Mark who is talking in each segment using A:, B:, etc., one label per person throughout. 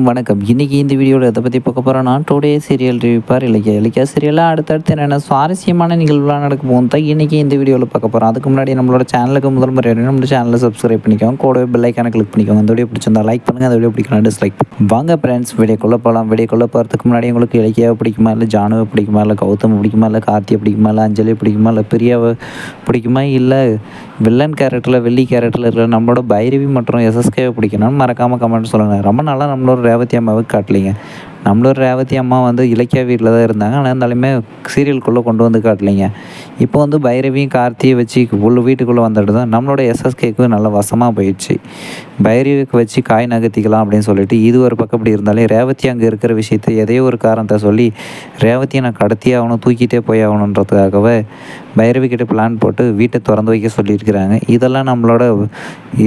A: வணக்கம். இன்னைக்கு இந்த வீடியோவில் எதை பற்றி பார்க்க போகிறோன்னா, டுடே சீரியல் ரிவ்யூ இலக்கியா சீரியலாக அடுத்தடுத்து என்னென்ன சுவாரஸ்யமான நிகழ்வுலாம் நடக்க போகும் தான் இன்றைக்கி இந்த வீடியோவில் பார்க்க போகிறோம். அதுக்கு முன்னாடி நம்மளோட சேனலுக்கு முதல் முறையாக நம்ம சேனலை சப்ஸ்கிரைப் பண்ணிக்கோங்க, கூடவே பெல் ஐக்கானை கிளிக் பண்ணிக்கோங்க. அந்த வீடியோ பிடிச்சிருந்தா லைக் பண்ணுங்கள், அந்த வீடியோ பிடிக்கலாம் டிஸ்லைக். வாங்க ஃப்ரெண்ட்ஸ், வீடியோக்குள்ளே போகலாம். வீடியோக்குள்ளே போகிறதுக்கு முன்னாடி உங்களுக்கு இலக்கியாவை பிடிக்குமா, இல்லை ஜானுவை பிடிக்குமா, இல்லை கௌதம் பிடிக்குமா, இல்லை கார்த்தியை பிடிக்குமா, இல்லை அஞ்சலி பிடிக்குமா, இல்லை பிரியாவை பிடிக்குமா, இல்லை வில்லன் கேரக்டரில் வெள்ளி கேரக்டரில் இருக்கிற நம்மளோட பைரவி மற்றும் எஸ்எஸ்கேவை பிடிக்கணும்னு மறக்காமல் கமெண்ட் சொல்லுங்கள். ரொம்ப நாளாக நம்மளோட ரேவதி அம்மாவை காட்டலிங்க. நம்மளோட ரேவதி அம்மா வந்து இலக்கியா வீட்டில் தான் இருந்தாங்க, ஆனால் இருந்தாலுமே சீரியலுக்குள்ளே கொண்டு வந்து காட்டலிங்க. இப்போ வந்து பைரவியும் கார்த்தியை வச்சு வீட்டுக்குள்ளே வந்துட்டு தான் நம்மளோட எஸ்எஸ்கேக்கு நல்ல வசமாக போயிடுச்சு. பைரவிக்கு வச்சு காய் நகர்த்திக்கலாம் அப்படின்னு சொல்லிட்டு இது ஒரு பக்கம் இப்படி இருந்தாலே ரேவதி அங்கே இருக்கிற விஷயத்தை எதையோ ஒரு காரணத்தை சொல்லி ரேவதியை நான் கடத்தியே ஆகணும், தூக்கிட்டே போய் ஆகணுன்றதுக்காகவே பைரவி கிட்ட பிளான் போட்டு வீட்டை திறந்து வைக்க சொல்லியிருக்கிறாங்க. இதெல்லாம் நம்மளோட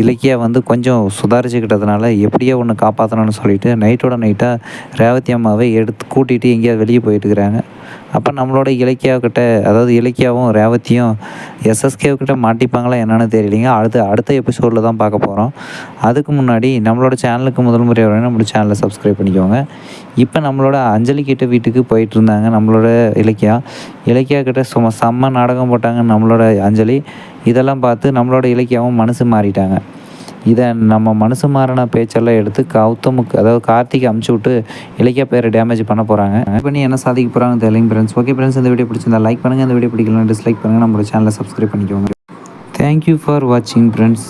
A: இலக்கியா வந்து கொஞ்சம் சுதாரிச்சுக்கிட்டதுனால எப்படியோ ஒன்று காப்பாற்றணும்னு சொல்லிட்டு நைட்டோட நைட்டாக ரேவதி அம்மாவை எடுத்து கூட்டிகிட்டு எங்கேயாவது வெளியே போயிட்டுருக்கிறாங்க. அப்போ நம்மளோட இலக்கியாவுக்கிட்ட, அதாவது இலக்கியாவும் ரேவதியும் எஸ்எஸ்கேவுக்கிட்ட மாட்டிப்பாங்களா என்னென்னு தெரியலைங்க. அடுத்த எபிசோடில் தான் பார்க்க போகிறோம். அதுக்கு முன்னாடி நம்மளோட சேனலுக்கு முதல் முறை வரணும், நம்மளோட சேனலை சப்ஸ்கிரைப் பண்ணிக்கோங்க. இப்போ நம்மளோட அஞ்சலி கிட்ட வீட்டுக்கு போயிட்டு இருந்தாங்க நம்மளோட இலக்கியா கிட்ட செம்ம நாடகம் போட்டாங்க நம்மளோட அஞ்சலி. இதெல்லாம் பார்த்து நம்மளோட இலக்கியாவும் மனசு மாறிட்டாங்க. இதை நம்ம மனசு மாறின பேச்செல்லாம் எடுத்து கௌதமுக்கு, அதாவது கார்த்திக் அமுச்சு விட்டு இலக்கியா பேரை டேமேஜ் பண்ண போகிறாங்க. பண்ணி என்ன சாதிக்க போகிறாங்க தெரியலைங்க ஃப்ரெண்ட்ஸ். ஓகே ஃப்ரெண்ட்ஸ், இந்த வீடியோ பிடிச்சிருந்தா லைக் பண்ணுங்கள், இந்த வீடியோ பிடிக்கலாம் டிஸ்லைக் பண்ணுங்கள், நம்மளோட சேனலை சப்ஸ்கிரைப் பண்ணிக்கோங்க. தேங்க்யூ ஃபார் வாட்சிங் ஃப்ரெண்ட்ஸ்.